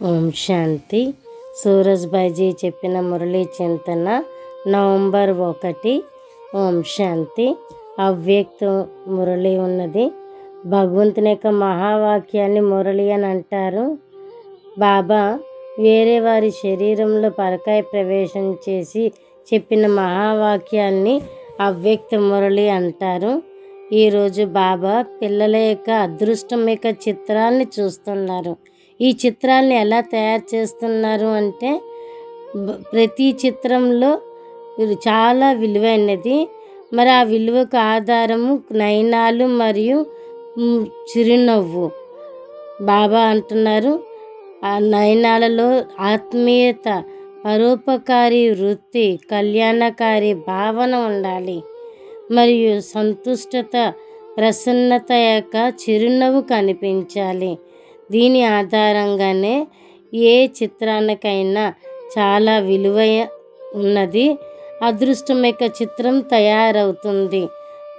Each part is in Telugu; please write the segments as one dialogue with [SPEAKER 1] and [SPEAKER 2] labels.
[SPEAKER 1] ఓం శాంతి. సూరజ్భాయిజీ చెప్పిన మురళీ చింతన నవంబర్ 1. ఓం శాంతి. అవ్యక్త మురళి ఉన్నది. భగవంతుని యొక్క మహావాక్యాన్ని మురళి అని అంటారు. బాబా వేరే వారి శరీరంలో పరకాయ ప్రవేశం చేసి చెప్పిన మహావాక్యాన్ని అవ్యక్త మురళి అంటారు. ఈరోజు బాబా పిల్లల యొక్క అదృష్టం యొక్క చిత్రాన్ని చూస్తున్నారు. ఈ చిత్రాన్ని ఎలా తయారు చేస్తున్నారు అంటే ప్రతి చిత్రంలో చాలా విలువైనది. మరి ఆ విలువకు ఆధారము నయనాలు మరియు చిరునవ్వు. బాబా అంటున్నారు ఆ నయనాలలో ఆత్మీయత, పరోపకారి వృత్తి, కళ్యాణకారి భావన ఉండాలి. మరియు సంతుష్టత, ప్రసన్నత యొక్క చిరునవ్వు కనిపించాలి. దీని ఆధారంగానే ఏ చిత్రానికైనా చాలా విలువ ఉన్నది. అదృష్టం యొక్క చిత్రం తయారవుతుంది.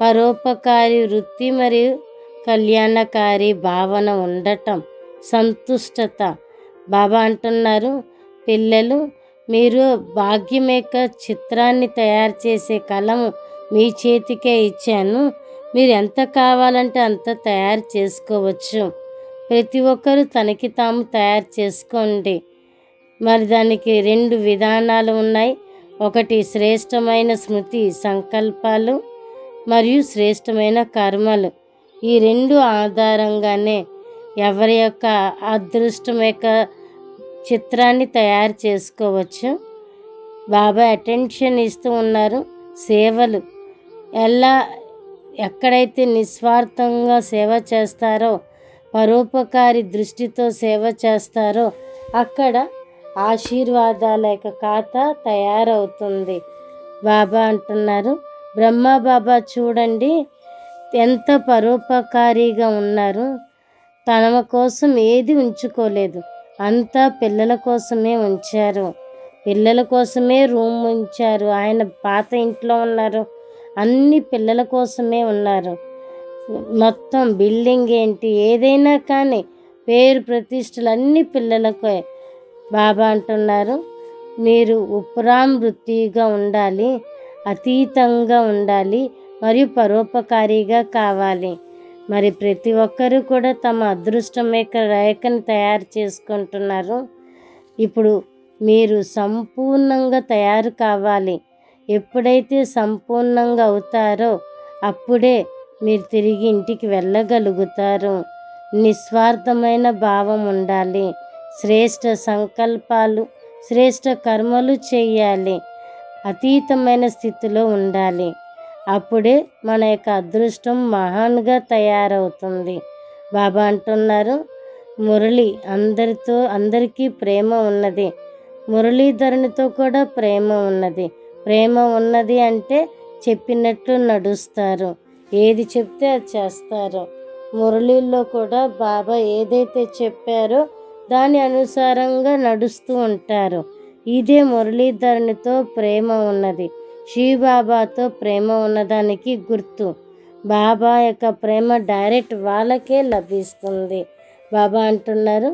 [SPEAKER 1] పరోపకారి వృత్తి మరియు కళ్యాణకారి భావన ఉండటం, సంతుష్టత. బాబా అంటున్నారు పిల్లలు, మీరు భాగ్యం యొక్క చిత్రాన్ని తయారు చేసే కలము మీ చేతికే ఇచ్చాను. మీరు ఎంత కావాలంటే అంత తయారు చేసుకోవచ్చు. ప్రతి ఒక్కరూ తనకి తాము తయారు చేసుకోండి. మరి దానికి 2 విధానాలు ఉన్నాయి. ఒకటి శ్రేష్టమైన స్మృతి సంకల్పాలు మరియు శ్రేష్టమైన కర్మలు. ఈ 2 ఆధారంగానే ఎవరి యొక్క అదృష్టం యొక్క చిత్రాన్ని తయారు చేసుకోవచ్చు. బాబా అటెన్షన్ ఇస్తూ ఉన్నారు. సేవలు ఎక్కడైతే నిస్వార్థంగా సేవ చేస్తారో, పరోపకారి దృష్టితో సేవ చేస్తారో అక్కడ ఆశీర్వాదాల యొక్క ఖాతా తయారవుతుంది. బాబా అంటున్నారు బ్రహ్మ బాబా చూడండి ఎంత పరోపకారిగా ఉన్నారు. తన కోసం ఏది ఉంచుకోలేదు, అంతా పిల్లల కోసమే ఉంచారు. పిల్లల కోసమే రూమ్ ఉంచారు. ఆయన పాత ఇంట్లో ఉన్నారు, అన్ని పిల్లల కోసమే ఉన్నారు. మొత్తం బిల్డింగ్ ఏంటి ఏదైనా కానీ పేరు ప్రతిష్టలు అన్ని పిల్లలకే. బాబా అంటున్నారు మీరు ఉపరామృతిగా ఉండాలి, అతీతంగా ఉండాలి మరియు పరోపకారిగా కావాలి. మరి ప్రతి ఒక్కరూ కూడా తమ అదృష్టం యొక్క రేఖను తయారు చేసుకుంటున్నారు. ఇప్పుడు మీరు సంపూర్ణంగా తయారు కావాలి. ఎప్పుడైతే సంపూర్ణంగా అవుతారో అప్పుడే మీరు తిరిగి ఇంటికి వెళ్ళగలుగుతారు. నిస్వార్థమైన భావం ఉండాలి. శ్రేష్ట సంకల్పాలు, శ్రేష్ట కర్మలు చేయాలి. అతీతమైన స్థితిలో ఉండాలి. అప్పుడే మన యొక్క అదృష్టం మహాన్గా తయారవుతుంది. బాబా అంటున్నారు మురళి అందరికీ ప్రేమ ఉన్నది. మురళీధరునితో కూడా ప్రేమ ఉన్నది. ప్రేమ ఉన్నది అంటే చెప్పినట్లు నడుస్తారు. ఏది చెప్తే అది చేస్తారు. మురళీల్లో కూడా బాబా ఏదైతే చెప్పారో దాని అనుసారంగా నడుస్తూ ఉంటారు. ఇదే మురళీధరునితో ప్రేమ ఉన్నది. శివబాబాతో ప్రేమ ఉన్నదానికి గుర్తు. బాబా యొక్క ప్రేమ డైరెక్ట్ వాళ్ళకే లభిస్తుంది. బాబా అంటున్నారు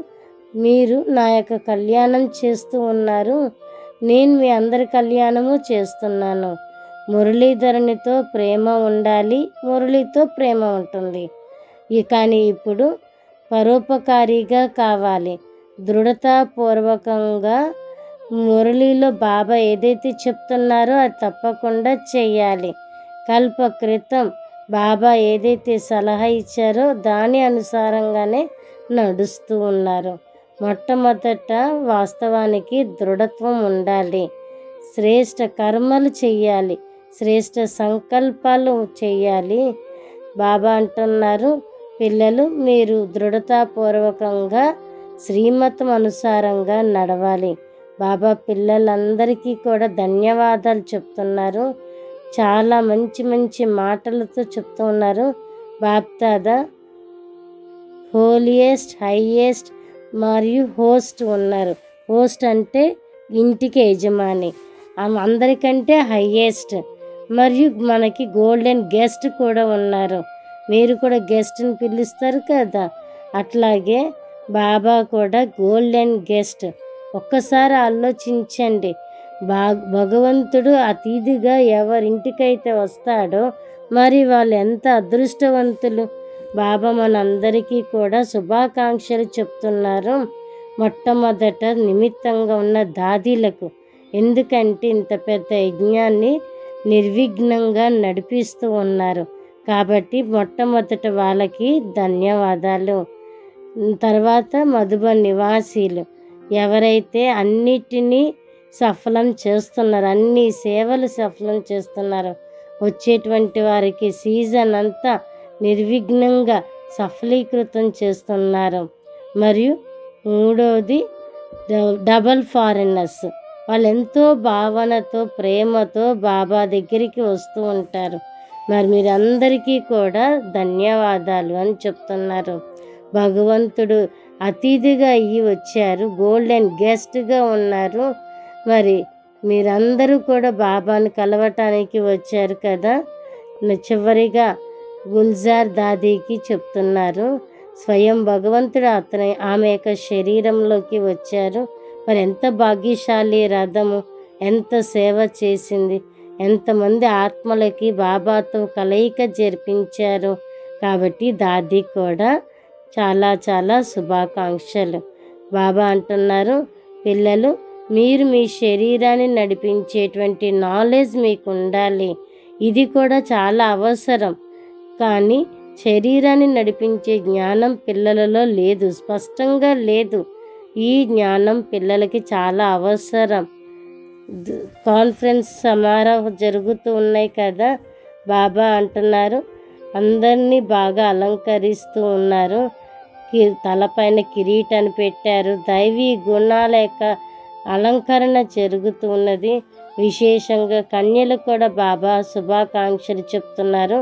[SPEAKER 1] మీరు నా యొక్క కళ్యాణం చేస్తూ ఉన్నారు, నేను మీ అందరి కళ్యాణము చేస్తున్నాను. మురళీధరునితో ప్రేమ ఉండాలి, మురళితో ప్రేమ ఉంటుంది. కానీ ఇప్పుడు పరోపకారిగా కావాలి. దృఢతాపూర్వకంగా మురళిలో బాబా ఏదైతే చెప్తున్నారో అది తప్పకుండా చెయ్యాలి. కల్ప క్రితం బాబా ఏదైతే సలహా ఇచ్చారో దాని అనుసారంగానే నడుస్తూ ఉన్నారు. మొట్టమొదట వాస్తవానికి దృఢత్వం ఉండాలి. శ్రేష్ట కర్మలు చెయ్యాలి, శ్రేష్ట సంకల్పాలు చెయ్యాలి. బాబా అంటున్నారు పిల్లలు మీరు దృఢతాపూర్వకంగా శ్రీమతం అనుసారంగా నడవాలి. బాబా పిల్లలందరికీ కూడా ధన్యవాదాలు చెప్తున్నారు. చాలా మంచి మంచి మాటలతో చెప్తూ ఉన్నారు. బాప్దాదా హోలియెస్ట్, హైయెస్ట్ మరియు హోస్ట్ ఉన్నారు. హోస్ట్ అంటే ఇంటికి యజమాని, అందరికంటే హైయెస్ట్. మరియు మనకి గోల్డెన్ గెస్ట్ కూడా ఉన్నారు. మీరు కూడా గెస్ట్ని పిలుస్తారు కదా, అట్లాగే బాబా కూడా గోల్డెన్ గెస్ట్. ఒక్కసారి ఆలోచించండి, భగవంతుడు అతిథిగా ఎవరింటికైతే వస్తాడో మరి వాళ్ళు ఎంత అదృష్టవంతులు. బాబా మనందరికీ కూడా శుభాకాంక్షలు చెప్తున్నారు. మొట్టమొదట నిమిత్తంగా ఉన్న దాదీలకు, ఎందుకంటే ఇంత పెద్ద యజ్ఞాన్ని నిర్విఘ్నంగా నడిపిస్తూ ఉన్నారు కాబట్టి మొట్టమొదట వాళ్ళకి ధన్యవాదాలు. తర్వాత మధుబన్ నివాసీలు ఎవరైతే అన్నిటినీ సఫలం చేస్తున్నారు, అన్ని సేవలు సఫలం చేస్తున్నారు, వచ్చేటువంటి వారికి సీజన్ అంతా నిర్విఘ్నంగా సఫలీకృతం చేస్తున్నారు. మరియు మూడవది డబల్ ఫారినర్స్, వాళ్ళు ఎంతో భావనతో ప్రేమతో బాబా దగ్గరికి వస్తూ ఉంటారు. మరి మీరందరికీ కూడా ధన్యవాదాలు అని చెప్తున్నారు. భగవంతుడు అతిథిగా అయ్యి వచ్చారు, గోల్డెన్ గెస్ట్గా ఉన్నారు. మరి మీరందరూ కూడా బాబాను కలవటానికి వచ్చారు కదా. చివరిగా గుల్జార్ దాదీకి చెప్తున్నారు, స్వయం భగవంతుడు ఆమె యొక్క శరీరంలోకి వచ్చారు. మరి ఎంత భాగ్యశాలి రథము, ఎంత సేవ చేసింది, ఎంతమంది ఆత్మలకి బాబాతో కలయిక జరిపించారు. కాబట్టి దాది కూడా చాలా చాలా శుభాకాంక్షలు. బాబా అంటున్నారు, పిల్లలు మీరు మీ శరీరాన్ని నడిపించేటువంటి నాలెడ్జ్ మీకు ఉండాలి, ఇది కూడా చాలా అవసరం. కానీ శరీరాన్ని నడిపించే జ్ఞానం పిల్లలలో లేదు, స్పష్టంగా లేదు. ఈ జ్ఞానం పిల్లలకి చాలా అవసరం. కాన్ఫరెన్స్ సమారోహం జరుగుతూ ఉన్నాయి కదా. బాబా అంటున్నారు, అందరినీ బాగా అలంకరిస్తూ ఉన్నారు, తలపైన కిరీటాన్ని పెట్టారు, దైవీ గుణాల యొక్క అలంకరణ జరుగుతూ ఉన్నది. విశేషంగా కన్యలు కూడా బాబా శుభాకాంక్షలు చెప్తున్నారు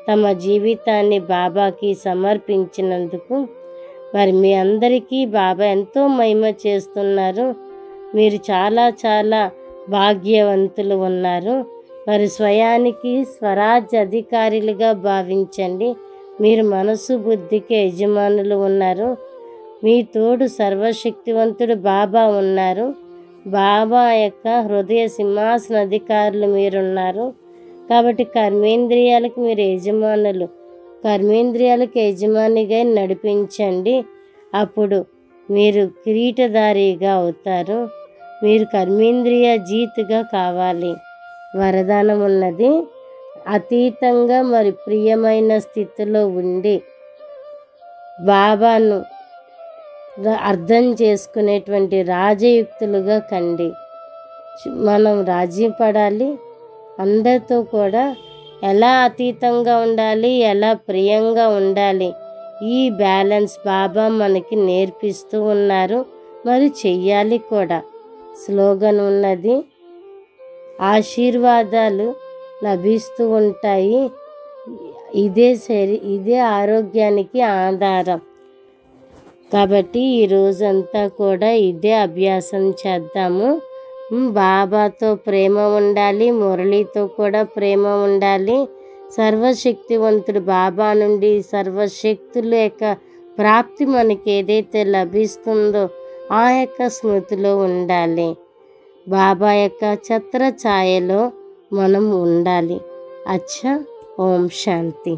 [SPEAKER 1] తమ జీవితాన్ని బాబాకి సమర్పించినందుకు. మరి మీ అందరికీ బాబా ఎంతో మహిమ చేస్తున్నారు. మీరు చాలా చాలా భాగ్యవంతులు ఉన్నారు. మరి స్వయానికి స్వరాజ్ అధికారులుగా భావించండి. మీరు మనసు బుద్ధికి యజమానులు ఉన్నారు. మీ తోడు సర్వశక్తివంతుడు బాబా ఉన్నారు. బాబా యొక్క హృదయ సింహాసన అధికారులు మీరున్నారు. కాబట్టి కర్మేంద్రియాలకు మీరు యజమానులు. కర్మేంద్రియాలకు యజమానిగా నడిపించండి, అప్పుడు మీరు కిరీటధారిగా అవుతారు. మీరు కర్మేంద్రియ జీతుగా కావాలి. వరదానం ఉన్నది, అతీతంగా మరి ప్రియమైన స్థితిలో ఉండి బాబాను అర్థం చేసుకునేటువంటి రాజయుక్తులుగా కండి. మనం రాజ్యం పడాలి, అందరితో కూడా ఎలా అతీతంగా ఉండాలి, ఎలా ప్రియంగా ఉండాలి, ఈ బ్యాలెన్స్ బాబా మనకి నేర్పిస్తూ ఉన్నారు. మరి చెయ్యాలి కూడా. స్లోగన్ ఉన్నది, ఆశీర్వాదాలు లభిస్తూ ఉంటాయి, ఇదే ఆరోగ్యానికి ఆధారం. కాబట్టి ఈ రోజంతా కూడా ఇదే అభ్యాసం చేద్దాము. బాబాతో ప్రేమ ఉండాలి, మురళితో కూడా ప్రేమ ఉండాలి. సర్వశక్తివంతుడు బాబా నుండి సర్వశక్తుల యొక్క ప్రాప్తి మనకి ఏదైతే లభిస్తుందో ఆ యొక్క స్మృతిలో ఉండాలి. బాబా యొక్క ఛత్ర ఛాయలో మనం ఉండాలి. అచ్చా, ఓం శాంతి.